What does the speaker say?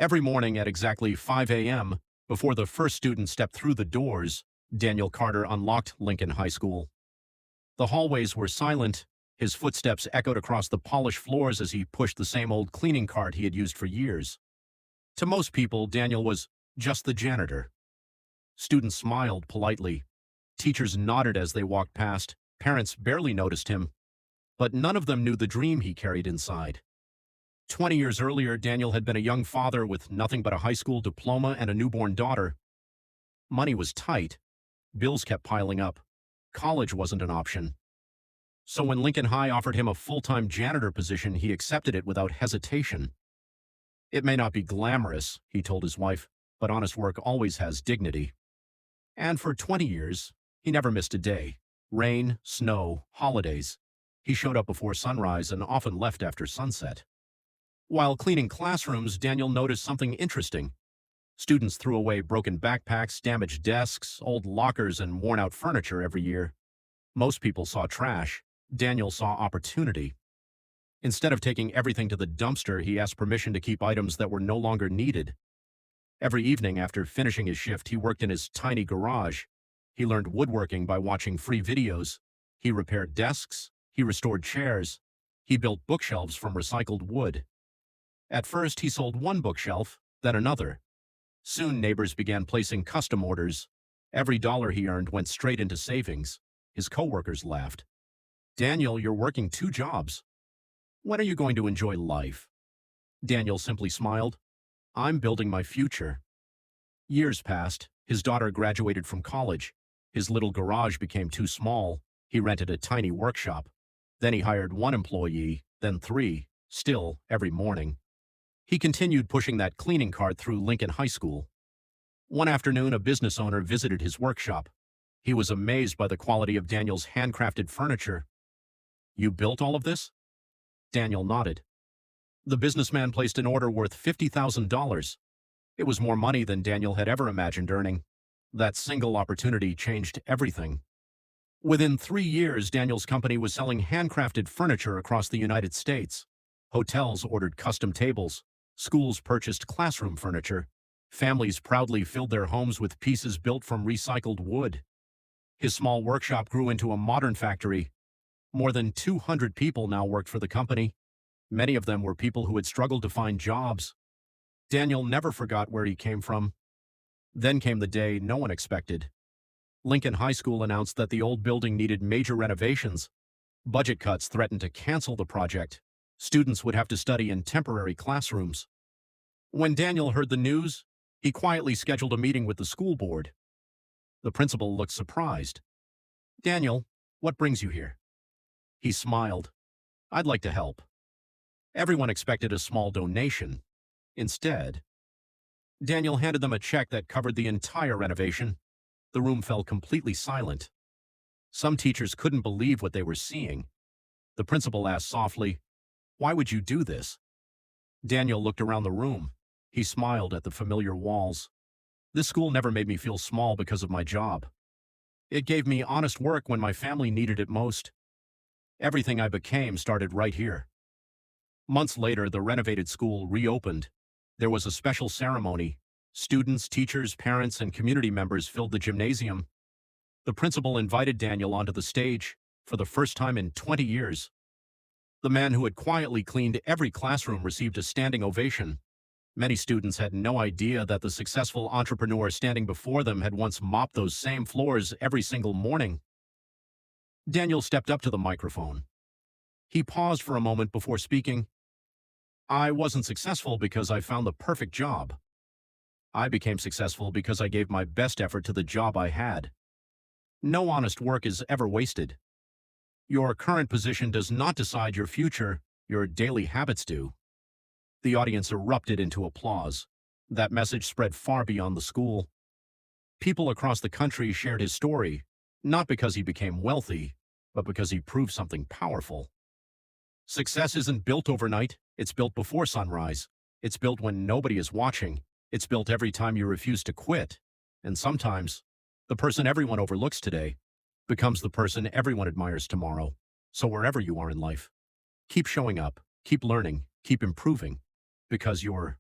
Every morning at exactly 5 a.m., before the first student stepped through the doors, Daniel Carter unlocked Lincoln High School. The hallways were silent. His footsteps echoed across the polished floors as he pushed the same old cleaning cart he had used for years. To most people, Daniel was just the janitor. Students smiled politely. Teachers nodded as they walked past. Parents barely noticed him. But none of them knew the dream he carried inside. 20 years earlier, Daniel had been a young father with nothing but a high school diploma and a newborn daughter. Money was tight. Bills kept piling up. College wasn't an option. So when Lincoln High offered him a full-time janitor position, he accepted it without hesitation. "It may not be glamorous," he told his wife, "but honest work always has dignity." And for 20 years, he never missed a day. Rain, snow, holidays. He showed up before sunrise and often left after sunset. While cleaning classrooms, Daniel noticed something interesting. Students threw away broken backpacks, damaged desks, old lockers, and worn-out furniture every year. Most people saw trash. Daniel saw opportunity. Instead of taking everything to the dumpster, he asked permission to keep items that were no longer needed. Every evening after finishing his shift, he worked in his tiny garage. He learned woodworking by watching free videos. He repaired desks. He restored chairs. He built bookshelves from recycled wood. At first, he sold one bookshelf, then another. Soon, neighbors began placing custom orders. Every dollar he earned went straight into savings. His coworkers laughed. "Daniel, you're working 2 jobs. When are you going to enjoy life?" Daniel simply smiled. "I'm building my future." Years passed. His daughter graduated from college. His little garage became too small. He rented a tiny workshop. Then he hired one employee, then 3, still every morning. He continued pushing that cleaning cart through Lincoln High School. One afternoon, a business owner visited his workshop. He was amazed by the quality of Daniel's handcrafted furniture. "You built all of this?" Daniel nodded. The businessman placed an order worth $50,000. It was more money than Daniel had ever imagined earning. That single opportunity changed everything. Within 3 years, Daniel's company was selling handcrafted furniture across the United States. Hotels ordered custom tables. Schools purchased classroom furniture. Families proudly filled their homes with pieces built from recycled wood. His small workshop grew into a modern factory. More than 200 people now worked for the company. Many of them were people who had struggled to find jobs. Daniel never forgot where he came from. Then came the day no one expected. Lincoln High School announced that the old building needed major renovations. Budget cuts threatened to cancel the project. Students would have to study in temporary classrooms. When Daniel heard the news, he quietly scheduled a meeting with the school board. The principal looked surprised. "Daniel, what brings you here?" He smiled. "I'd like to help." Everyone expected a small donation. Instead, Daniel handed them a check that covered the entire renovation. The room fell completely silent. Some teachers couldn't believe what they were seeing. The principal asked softly, "Why would you do this?" Daniel looked around the room. He smiled at the familiar walls. "This school never made me feel small because of my job. It gave me honest work when my family needed it most. Everything I became started right here." Months later, the renovated school reopened. There was a special ceremony. Students, teachers, parents, and community members filled the gymnasium. The principal invited Daniel onto the stage for the first time in 20 years. The man who had quietly cleaned every classroom received a standing ovation. Many students had no idea that the successful entrepreneur standing before them had once mopped those same floors every single morning. Daniel stepped up to the microphone. He paused for a moment before speaking. "I wasn't successful because I found the perfect job. I became successful because I gave my best effort to the job I had. No honest work is ever wasted. Your current position does not decide your future, your daily habits do." The audience erupted into applause. That message spread far beyond the school. People across the country shared his story, not because he became wealthy, but because he proved something powerful. Success isn't built overnight. It's built before sunrise. It's built when nobody is watching. It's built every time you refuse to quit. And sometimes, the person everyone overlooks today becomes the person everyone admires tomorrow. So wherever you are in life, keep showing up, keep learning, keep improving, because your